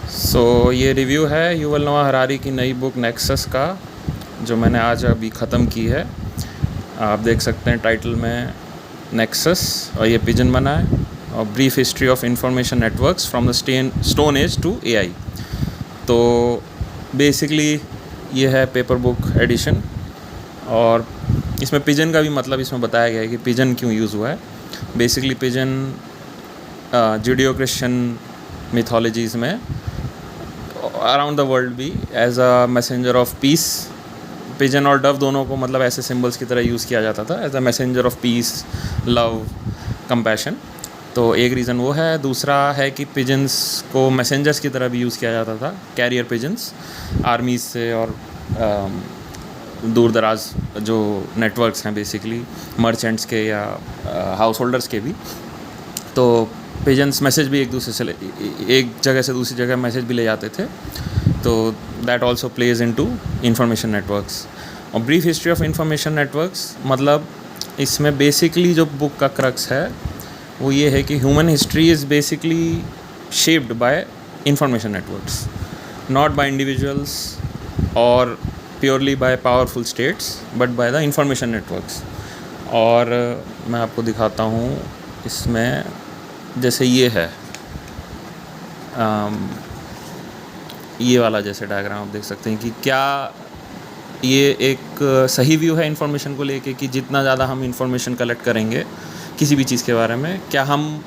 ये रिव्यू है युval Noah Harari की नई बुक नेक्सस का, जो मैंने आज अभी ख़त्म की है। आप देख सकते हैं टाइटल में नेक्सस, और ये पिजन बना है, और brief history of information networks from the stone age to AI. तो बेसिकली ये है पेपर बुक एडिशन, और इसमें पिजन का भी मतलब इसमें बताया गया है कि पिजन क्यों यूज़ हुआ है। Basically pigeon Judeo Christian mythologies में अराउंड द वर्ल्ड भी as a messenger of peace, pigeon और डव दोनों को मतलब ऐसे सिंबल्स की तरह यूज़ किया जाता था as a messenger of peace, love, compassion. तो एक रीज़न वो है। दूसरा है कि पिजन्स को मैसेंजर्स की तरह भी यूज़ किया जाता था, कैरियर पिजन्स, आर्मीज़ से और दूर दराज जो नेटवर्क्स हैं बेसिकली मर्चेंट्स के या हाउस होल्डर्स के भी। तो पिजन्स मैसेज भी एक दूसरे से एक जगह से दूसरी जगह मैसेज भी ले जाते थे। तो that also plays into information networks. और brief history of information networks मतलब इसमें बेसिकली जो बुक का क्रक्स है वो ये है कि human history is basically shaped by information networks, not by individuals और purely by powerful states, but by the information networks. और मैं आपको दिखाता हूँ इसमें, जैसे ये है ये वाला जैसे डायग्राम आप देख सकते हैं कि क्या ये एक सही व्यू है इन्फॉर्मेशन को लेके कि जितना ज़्यादा हम इन्फॉर्मेशन कलेक्ट करेंगे किसी भी चीज़ के बारे में, क्या हम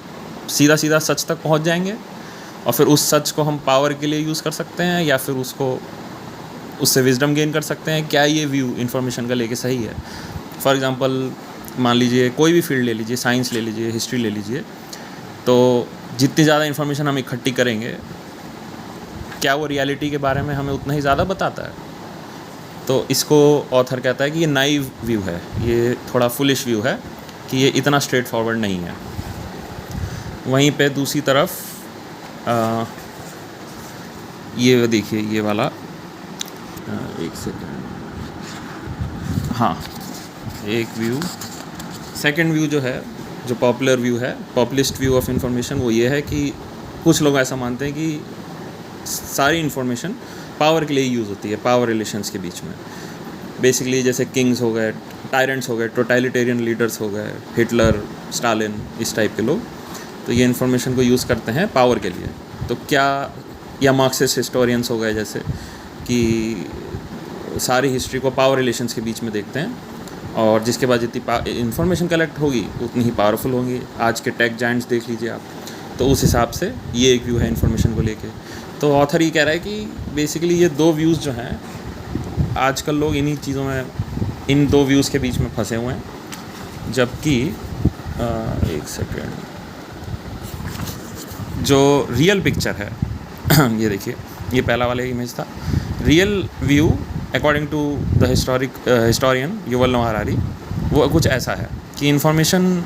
सीधा सीधा सच तक पहुंच जाएंगे और फिर उस सच को हम पावर के लिए यूज़ कर सकते हैं, या फिर उससे विजडम गेन कर सकते हैं। क्या ये व्यू इन्फॉर्मेशन का लेके सही है? फॉर एग्ज़ाम्पल मान लीजिए कोई भी फील्ड ले लीजिए, साइंस ले लीजिए, हिस्ट्री ले लीजिए, तो जितनी ज़्यादा इन्फॉर्मेशन हम इकट्ठी करेंगे क्या वो रियलिटी के बारे में हमें उतना ही ज़्यादा बताता है? तो इसको ऑथर कहता है कि ये नाइव व्यू है, ये थोड़ा फुलिश व्यू है कि ये इतना स्ट्रेट फॉरवर्ड नहीं है। वहीं पे दूसरी तरफ ये देखिए ये वाला, एक सेकेंड, हाँ, एक व्यू, सेकंड व्यू जो है, जो पॉपुलर व्यू है, पॉपुलिस्ट व्यू ऑफ इंफॉर्मेशन, वो ये है कि कुछ लोग ऐसा मानते हैं कि सारी इन्फॉर्मेशन पावर के लिए यूज़ होती है, पावर रिलेशंस के बीच में। बेसिकली जैसे किंग्स हो गए, टायरेंट्स हो गए, टोटलिटेरियन लीडर्स हो गए, हिटलर, स्टालिन, इस टाइप के लोग, तो ये इन्फॉर्मेशन को यूज़ करते हैं पावर के लिए। तो क्या, या मार्क्सिस्ट हिस्टोरियंस हो गए जैसे, कि सारी हिस्ट्री को पावर रिलेशंस के बीच में देखते हैं, और जिसके बाद जितनी इन्फॉर्मेशन कलेक्ट होगी उतनी ही पावरफुल होंगी। आज के टेक जायंट्स देख लीजिए आप, तो उस हिसाब से ये एक व्यू है इन्फॉर्मेशन को लेके। तो ऑथर ये कह रहा है कि बेसिकली ये दो व्यूज़ जो हैं, आजकल लोग इन्हीं चीज़ों में, इन दो व्यूज़ के बीच में फंसे हुए हैं। जबकि एक सेकेंड, जो रियल पिक्चर है ये देखिए, ये पहला वाला इमेज था। Real view according to the historian युval नोआ हरारी, वो कुछ ऐसा है कि इन्फॉर्मेशन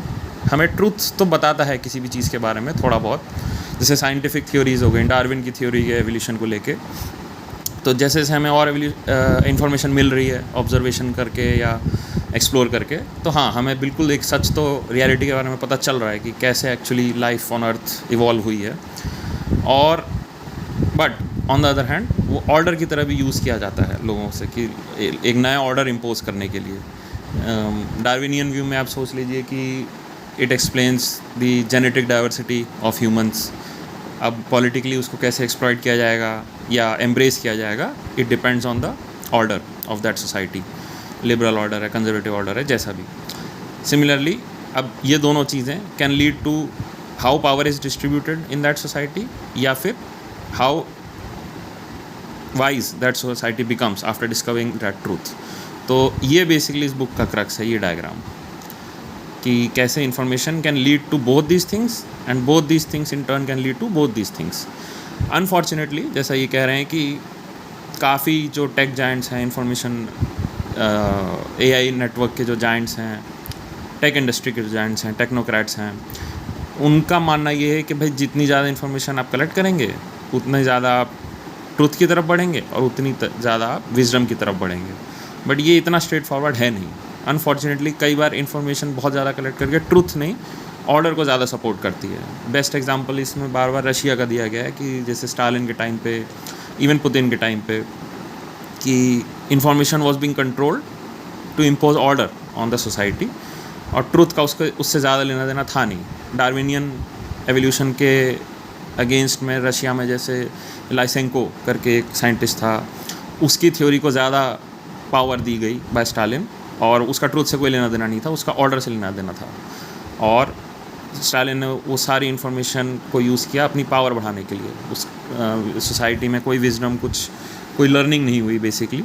हमें ट्रूथ तो बताता है किसी भी चीज़ के बारे में थोड़ा बहुत, जैसे साइंटिफिक थ्योरीज़ हो गई, डार्विन की थ्योरी है एवोल्यूशन को लेके। तो जैसे जैसे हमें और इन्फॉर्मेशन मिल रही है ऑब्जर्वेशन करके या एक्सप्लोर करके, तो हाँ, हमें बिल्कुल एक सच तो रियलिटी के बारे में पता चल रहा है कि कैसे actually life on earth evolve हुई है। और but on the other hand वो ऑर्डर की तरह भी यूज़ किया जाता है लोगों से कि एक नया ऑर्डर इम्पोज करने के लिए। डार्विनियन व्यू में आप सोच लीजिए कि it explains the genetic diversity of humans. अब पॉलिटिकली उसको कैसे एक्सप्लॉइट किया जाएगा या एम्ब्रेस किया जाएगा, it depends on the order of that society. Liberal order है, कंजर्वेटिव ऑर्डर है, जैसा भी। सिमिलरली अब ये दोनों चीज़ें can lead to how power is distributed in that society, या फिर how wise that society becomes after discovering that truth. तो ये बेसिकली इस बुक का क्रक्स है, ये डायग्राम, कि कैसे information can lead to both these things and both these things in turn can lead to both these things. Unfortunately जैसा ये कह रहे हैं कि काफ़ी जो टेक जायंट्स हैं, इंफॉर्मेशन एआई नेटवर्क के जो जायंट्स हैं, टेक इंडस्ट्री के जो जायंट्स हैं, टेक्नोक्रेट्स हैं, उनका मानना ये है कि भाई जितनी ज़्यादा इन्फॉर्मेशन आप कलेक्ट करेंगे उतना ही ज़्यादा आप ट्रूथ की तरफ बढ़ेंगे और उतनी ज़्यादा आप विजडम की तरफ बढ़ेंगे। बट ये इतना स्ट्रेट फॉरवर्ड है नहीं। अनफॉर्चुनेटली कई बार इन्फॉर्मेशन बहुत ज़्यादा कलेक्ट करके ट्रूथ नहीं ऑर्डर को ज़्यादा सपोर्ट करती है। बेस्ट एग्जांपल इसमें बार बार रशिया का दिया गया है कि जैसे स्टालिन के टाइम पे, इवन पुतिन के टाइम पे, कि information was being controlled to impose order on the society, और ट्रूथ का उससे ज़्यादा लेना देना था नहीं। डार्विनियन एवोल्यूशन के अगेंस्ट में रशिया में जैसे लाइसेंको करके एक साइंटिस्ट था, उसकी थ्योरी को ज़्यादा पावर दी गई बाय स्टालिन, और उसका ट्रूथ से कोई लेना देना नहीं था, उसका ऑर्डर से लेना देना था। और स्टालिन ने वो सारी इन्फॉर्मेशन को यूज़ किया अपनी पावर बढ़ाने के लिए। उस सोसाइटी में कोई विजडम, कोई लर्निंग नहीं हुई बेसिकली।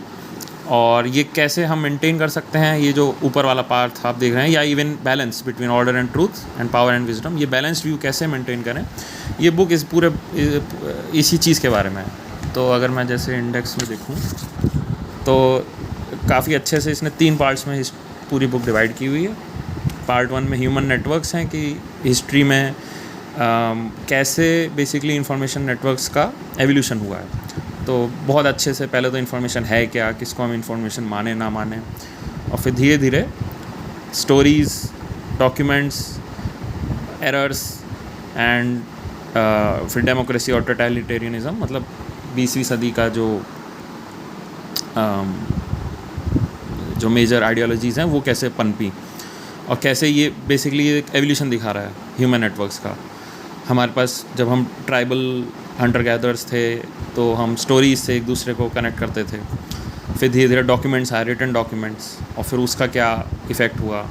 और ये कैसे हम मेंटेन कर सकते हैं, ये जो ऊपर वाला पार्ट आप देख रहे हैं, या even balance between order and truth and power and wisdom, ये बैलेंस व्यू कैसे मेंटेन करें, ये बुक इस पूरे इसी चीज़ के बारे में है। तो अगर मैं जैसे इंडेक्स में देखूं तो काफ़ी अच्छे से इसने 3 पार्ट्स में पूरी बुक डिवाइड की हुई है। पार्ट 1 में ह्यूमन नेटवर्क्स हैं कि हिस्ट्री में कैसे बेसिकली इंफॉर्मेशन नेटवर्क्स का एवोल्यूशन हुआ है। तो बहुत अच्छे से पहले तो इन्फॉर्मेशन है क्या, किसको हम इन्फॉर्मेशन माने ना माने, और फिर धीरे धीरे स्टोरीज़, डॉक्यूमेंट्स, एरर्स एंड फिर डेमोक्रेसी और टोटलिटेरियनिज्म, मतलब 20वीं सदी का जो मेजर आइडियोलॉजीज़ हैं वो कैसे पनपी, और कैसे ये बेसिकली एक एवोल्यूशन दिखा रहा है ह्यूमन नेटवर्क्स का। हमारे पास जब हम ट्राइबल हंटर गैदर्स थे तो हम स्टोरीज से एक दूसरे को कनेक्ट करते थे, फिर धीरे धीरे डॉक्यूमेंट्स आए, रिटन डॉक्यूमेंट्स, और फिर उसका क्या इफ़ेक्ट हुआ।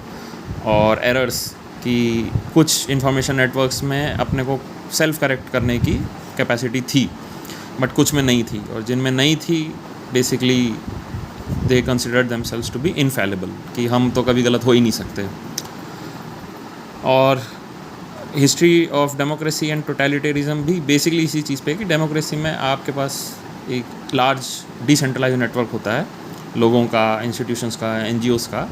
और एरर्स कि कुछ इंफॉर्मेशन नेटवर्क्स में अपने को सेल्फ करेक्ट करने की कैपेसिटी थी, बट कुछ में नहीं थी, और जिनमें नहीं थी basically they considered themselves to be infallible, कि हम तो कभी गलत हो ही नहीं सकते। और हिस्ट्री ऑफ डेमोक्रेसी एंड टोटलिटेरिज्म भी बेसिकली इसी चीज़ पे है कि डेमोक्रेसी में आपके पास एक लार्ज डिसेंट्रलाइज नेटवर्क होता है लोगों का, इंस्टीट्यूशंस का, एनजीओज़ का,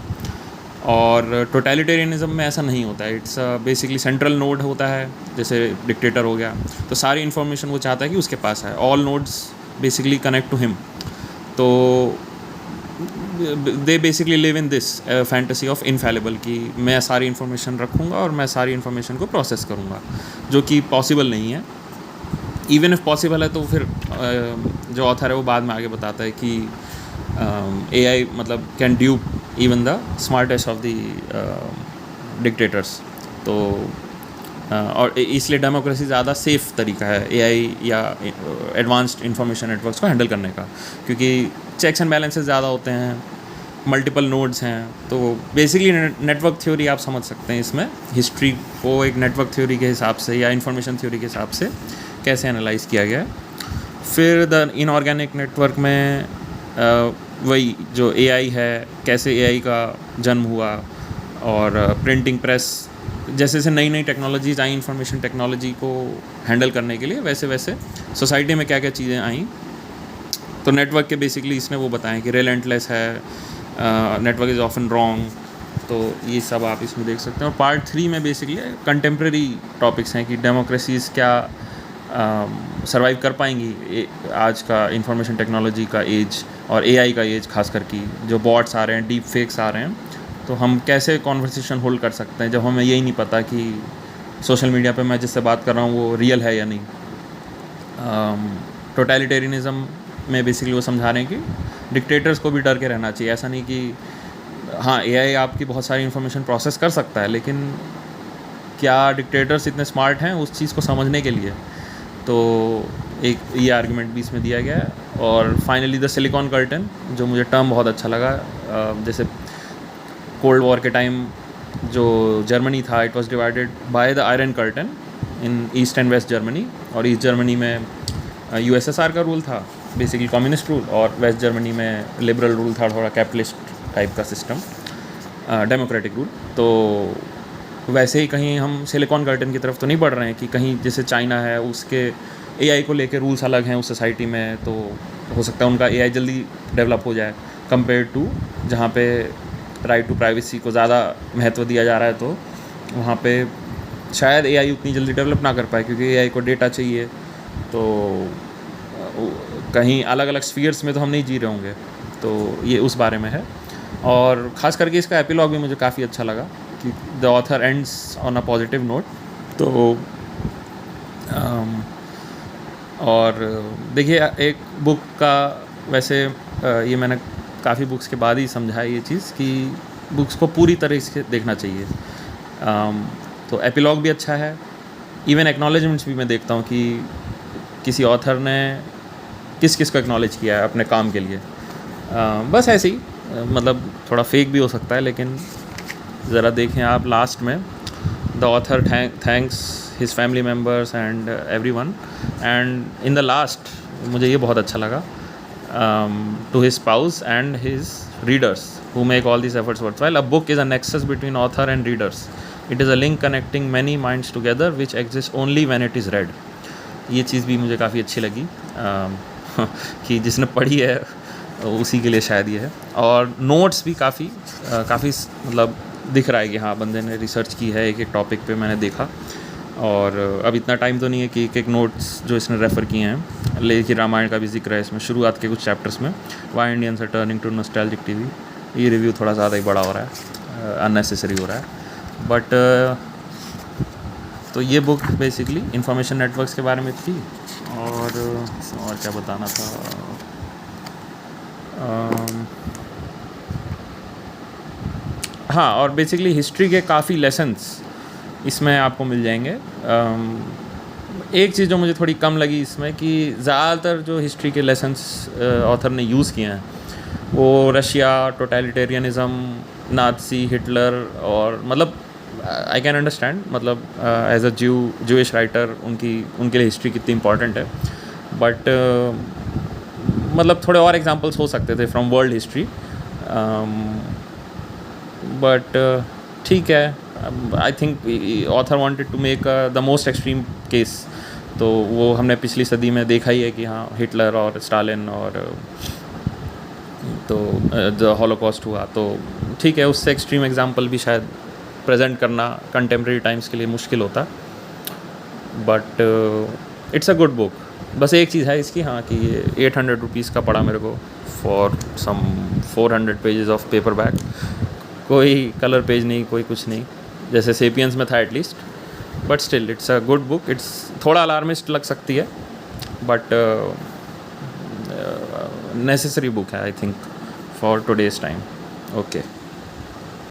और टोटलिटेरियनिज्म में ऐसा नहीं होता है। इट्स बेसिकली सेंट्रल नोड होता है, जैसे डिक्टेटर हो गया तो सारी इन्फॉर्मेशन वो चाहता है कि उसके पास है, all nodes basically connect to him. तो they basically live in this fantasy of infallible, कि मैं सारी इन्फॉर्मेशन रखूँगा और मैं सारी इन्फॉर्मेशन को प्रोसेस करूँगा, जो कि पॉसिबल नहीं है। इवन इफ़ पॉसिबल है तो फिर जो ऑथर है वो बाद में आगे बताता है कि AI मतलब can dupe even the smartest of the dictators. तो और इसलिए डेमोक्रेसी ज़्यादा सेफ़ तरीका है AI या एडवांस्ड इंफॉर्मेशन नेटवर्क्स को हैंडल करने का, क्योंकि चेक्स एंड बैलेंसेस ज़्यादा होते हैं, मल्टीपल नोड्स हैं। तो बेसिकली नेटवर्क थ्योरी आप समझ सकते हैं इसमें, हिस्ट्री को एक नेटवर्क थ्योरी के हिसाब से या इंफॉर्मेशन थ्योरी के हिसाब से कैसे एनालाइज किया गया है। फिर द इनऑर्गेनिक नेटवर्क में वही जो AI है, कैसे AI का जन्म हुआ, और प्रिंटिंग प्रेस, जैसे जैसे नई नई टेक्नोलॉजीज़ आई इंफॉर्मेशन टेक्नोलॉजी को हैंडल करने के लिए, वैसे वैसे सोसाइटी में क्या क्या चीज़ें आई। तो नेटवर्क के बेसिकली इसने वो बताएं कि रिलेंटलेस है, नेटवर्क इज़ ऑफन रॉन्ग। तो ये सब आप इसमें देख सकते हैं। और पार्ट 3 में बेसिकली कंटेम्प्रेरी टॉपिक्स हैं कि डेमोक्रेसीज़ क्या सर्वाइव कर पाएंगी आज का इंफॉर्मेशन टेक्नोलॉजी का एज और AI का एज, खास करके जो बॉट्स आ रहे हैं, डीप फेक्स आ रहे हैं। तो हम कैसे कॉन्वर्सेशन होल्ड कर सकते हैं जब हमें यही नहीं पता कि सोशल मीडिया पे मैं जिससे बात कर रहा हूँ वो रियल है या नहीं। टोटलिटेरियनिज्म में बेसिकली वो समझा रहे हैं कि डिक्टेटर्स को भी डर के रहना चाहिए। ऐसा नहीं कि हाँ AI आपकी बहुत सारी इन्फॉर्मेशन प्रोसेस कर सकता है, लेकिन क्या डिक्टेटर्स इतने स्मार्ट हैं उस चीज़ को समझने के लिए। तो एक ये आर्गुमेंट भी इसमें दिया गया है। और फाइनली द सिलिकॉन कर्टन, जो मुझे टर्म बहुत अच्छा लगा। जैसे कोल्ड वॉर के टाइम जो जर्मनी था, it was divided by the iron curtain in east and west Germany. और ईस्ट जर्मनी में USSR का रूल था, बेसिकली कम्युनिस्ट रूल, और वेस्ट जर्मनी में लिबरल रूल था, थोड़ा कैपिटलिस्ट टाइप का सिस्टम, डेमोक्रेटिक रूल। तो वैसे ही कहीं हम सिलिकॉन कर्टन की तरफ तो नहीं बढ़ रहे हैं कि कहीं जैसे चाइना है, उसके AI को लेके रूल्स अलग हैं उस सोसाइटी में, तो हो सकता है उनका AI जल्दी डेवलप हो जाए कंपेयर टू जहाँ पे राइट टू प्राइवेसी को ज़्यादा महत्व दिया जा रहा है। तो वहाँ पे शायद AI उतनी जल्दी डेवलप ना कर पाए, क्योंकि AI को डेटा चाहिए। तो कहीं अलग अलग स्फीयर्स में तो हम नहीं जी रहे होंगे। तो ये उस बारे में है। और ख़ास करके इसका एपिलॉग भी मुझे काफ़ी अच्छा लगा कि the author ends on a positive note. तो और देखिए एक बुक का वैसे ये मैंने काफ़ी बुक्स के बाद ही समझा है ये चीज़ कि बुक्स को पूरी तरह से देखना चाहिए। तो एपिलॉग भी अच्छा है, इवन एक्नॉलेजमेंट्स भी मैं देखता हूँ कि किसी ऑथर ने किस किस को एक्नॉलेज किया है अपने काम के लिए। बस ऐसे ही मतलब थोड़ा फेक भी हो सकता है, लेकिन ज़रा देखें आप लास्ट में the author thanks his family members and everyone, and in the last मुझे ये बहुत अच्छा लगा, to his spouse and his readers who make all these efforts worthwhile. A book is a nexus between author and readers. It is a link connecting many minds together which exists only when it is read. ये चीज़ भी मुझे काफ़ी अच्छी लगी कि जिसने पढ़ी है उसी के लिए शायद ये है। और नोट्स भी काफ़ी मतलब दिख रहा है कि हाँ बंदे ने रिसर्च की है एक एक टॉपिक पे, मैंने देखा। और अब इतना टाइम तो नहीं है कि एक एक नोट्स जो इसने रेफ़र किए हैं, लेकिन रामायण का भी जिक्र है इसमें शुरुआत के कुछ चैप्टर्स में। Why Indians are turning to nostalgic TV, ये रिव्यू थोड़ा ज़्यादा ही बड़ा हो रहा है, अननेसेसरी हो रहा है। बट तो ये बुक बेसिकली इंफॉर्मेशन नेटवर्क्स के बारे में थी। और क्या बताना था, हाँ, और बेसिकली हिस्ट्री के काफ़ी लेसन्स इसमें आपको मिल जाएंगे। एक चीज़ जो मुझे थोड़ी कम लगी इसमें कि ज़्यादातर जो हिस्ट्री के लेसन्स ऑथर ने यूज़ किए हैं वो रशिया, टोटलिटेरियनिज़म, नाज़ी, हिटलर, और मतलब आई कैन अंडरस्टैंड, मतलब एज अ जूइश राइटर उनके लिए हिस्ट्री कितनी इंपॉर्टेंट है। बट मतलब थोड़े और एग्जांपल्स हो सकते थे फ्रॉम वर्ल्ड हिस्ट्री, बट ठीक है। I think author wanted to make the most extreme case, तो वो हमने पिछली सदी में देखा ही है कि हाँ हिटलर और स्टालिन और तो द हॉलोकॉस्ट हुआ, तो ठीक है, उससे एक्सट्रीम एग्जांपल भी शायद प्रेजेंट करना कंटेम्प्रेरी टाइम्स के लिए मुश्किल होता। But it's a good book. बस एक चीज़ है इसकी, हाँ, कि ये 800 रुपीज़ का पड़ा मेरे को for some 400 pages of paperback. कोई कलर पेज नहीं, कोई कुछ नहीं, जैसे सेपियंस में था at least, but still it's a good book. It's थोड़ा अलार्मिस्ट लग सकती है, बट नेसेसरी बुक है I think for today's time. Okay.